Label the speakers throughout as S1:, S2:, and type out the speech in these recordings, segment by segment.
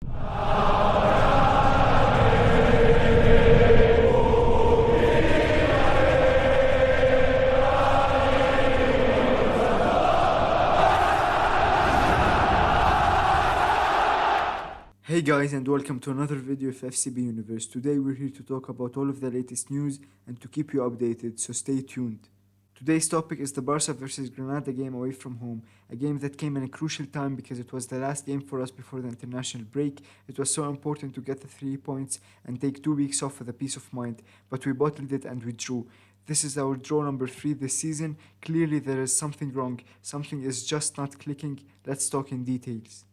S1: Hey guys, and welcome to another video of FCB Universe. Today we're here to talk about all of the latest news and to keep you updated, so stay tuned. Today's topic is the Barca versus Granada game away from home, a game that came in a crucial time because it was the last game for us before the international break. It was so important to get the 3 points and take 2 weeks off with a peace of mind, but we bottled it and we drew. This is our draw number 3 this season. Clearly there is something wrong, something is just not clicking. Let's talk in details.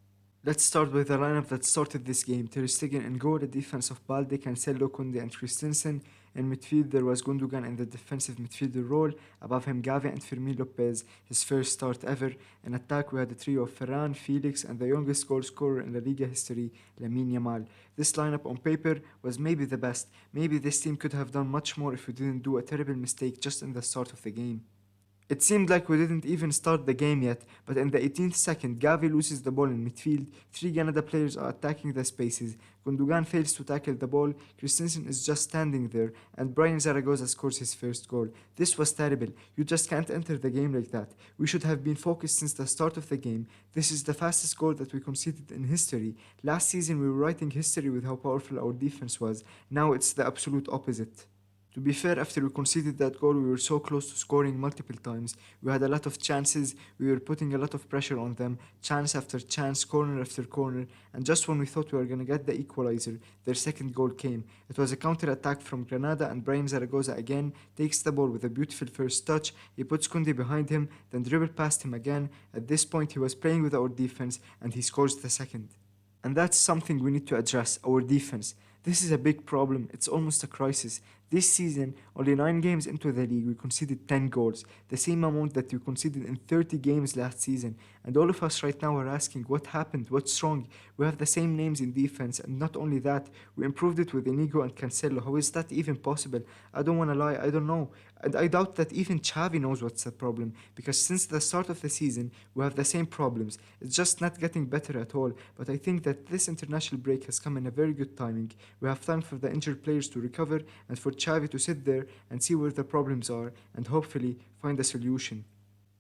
S1: Let's start with the lineup that started this game. Ter Stegen in goal, a defense of Balde, Cancelo, Koundé and Christensen. In midfield there was Gundogan in the defensive midfielder role, above him Gavi and Fermin Lopez, his first start ever. In attack we had a trio of Ferran, Felix and the youngest goal scorer in La Liga history, Lamine Yamal. This lineup on paper was maybe the best. Maybe this team could have done much more if we didn't do a terrible mistake just in the start of the game. It seemed like we didn't even start the game yet, but in the 18th second, Gavi loses the ball in midfield. 3 Granada players are attacking the spaces. Gundogan fails to tackle the ball, Christensen is just standing there, and Brian Zaragoza scores his first goal. This was terrible. You just can't enter the game like that. We should have been focused since the start of the game. This is the fastest goal that we conceded in history. Last season we were writing history with how powerful our defense was. Now it's the absolute opposite. To be fair, after we conceded that goal, we were so close to scoring multiple times. We had a lot of chances, we were putting a lot of pressure on them, chance after chance, corner after corner, and just when we thought we were going to get the equalizer, their second goal came. It was a counter-attack from Granada, and Brian Zaragoza again takes the ball with a beautiful first touch. He puts Koundé behind him, then dribble past him again. At this point, he was playing with our defense, and he scores the second. And that's something we need to address, our defense. This is a big problem, it's almost a crisis. This season, only 9 games into the league, we conceded 10 goals, the same amount that we conceded in 30 games last season. And all of us right now are asking, what happened, what's wrong? We have the same names in defense, and not only that, we improved it with Inigo and Cancelo. How is that even possible? I don't want to lie, I don't know. And I doubt that even Xavi knows what's the problem, because since the start of the season, we have the same problems. It's just not getting better at all, but I think that this international break has come in a very good timing. We have time for the injured players to recover and for Xavi to sit there and see where the problems are and hopefully find a solution.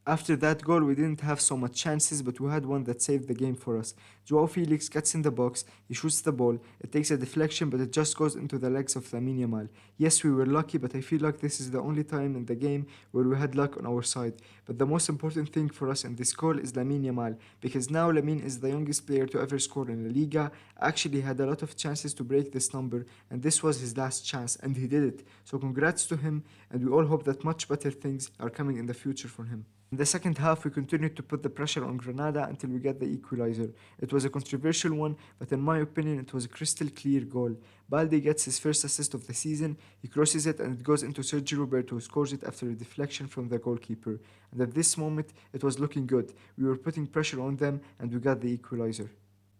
S1: After that goal, we didn't have so much chances, but we had one that saved the game for us. Joao Felix gets in the box, he shoots the ball, it takes a deflection, but it just goes into the legs of Lamine Yamal. Yes, we were lucky, but I feel like this is the only time in the game where we had luck on our side. But the most important thing for us in this goal is Lamine Yamal, because now Lamine is the youngest player to ever score in La Liga, actually had a lot of chances to break this number, and this was his last chance, and he did it. So congrats to him, and we all hope that much better things are coming in the future for him. In the second half, we continued to put the pressure on Granada until we get the equalizer. It was a controversial one, but in my opinion, it was a crystal clear goal. Balde gets his first assist of the season, he crosses it and it goes into Sergio Roberto, who scores it after a deflection from the goalkeeper. And at this moment, it was looking good. We were putting pressure on them and we got the equalizer.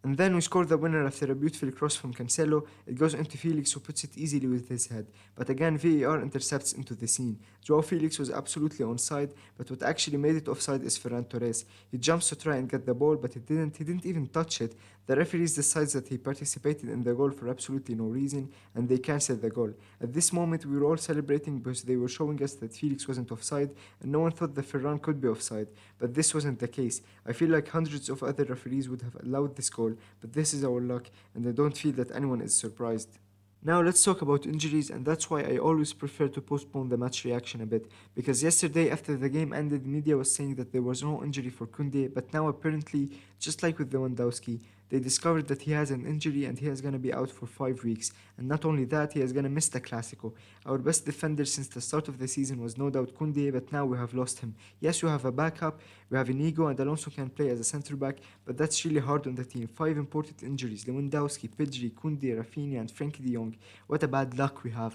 S1: And then we scored the winner after a beautiful cross from Cancelo. It goes into Felix, who puts it easily with his head. But again, VAR intercepts into the scene. Joao Felix was absolutely onside, but what actually made it offside is Ferran Torres. He jumps to try and get the ball, but he didn't even touch it. The referees decides that he participated in the goal for absolutely no reason, and they cancelled the goal. At this moment, we were all celebrating because they were showing us that Felix wasn't offside, and no one thought that Ferran could be offside. But this wasn't the case. I feel like hundreds of other referees would have allowed this goal, but this is our luck, and I don't feel that anyone is surprised. Now let's talk about injuries, and that's why I always prefer to postpone the match reaction a bit, because yesterday after the game ended, media was saying that there was no injury for Koundé, but now apparently, just like with Lewandowski, they discovered that he has an injury and he is going to be out for 5 weeks. And not only that, he is going to miss the Clásico. Our best defender since the start of the season was no doubt Koundé, but now we have lost him. Yes, we have a backup, we have Inigo and Alonso can play as a centre back, but that's really hard on the team. 5 important injuries: Lewandowski, Pedri, Koundé, Rafinha and Frenkie de Jong. What a bad luck we have.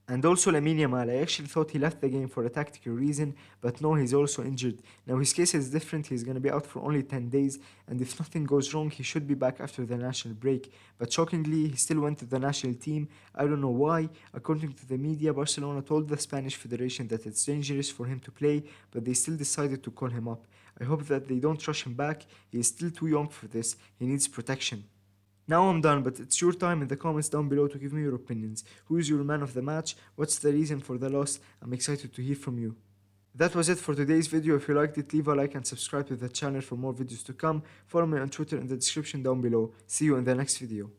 S1: And also Lamine Yamal, I actually thought he left the game for a tactical reason, but no, he's also injured. Now his case is different, he's going to be out for only 10 days, and if nothing goes wrong, he should be back after the national break. But shockingly, he still went to the national team. I don't know why. According to the media, Barcelona told the Spanish Federation that it's dangerous for him to play, but they still decided to call him up. I hope that they don't rush him back, he is still too young for this, he needs protection. Now I'm done, but it's your time in the comments down below to give me your opinions. Who is your man of the match? What's the reason for the loss? I'm excited to hear from you. That was it for today's video. If you liked it, leave a like and subscribe to the channel for more videos to come. Follow me on Twitter in the description down below. See you in the next video.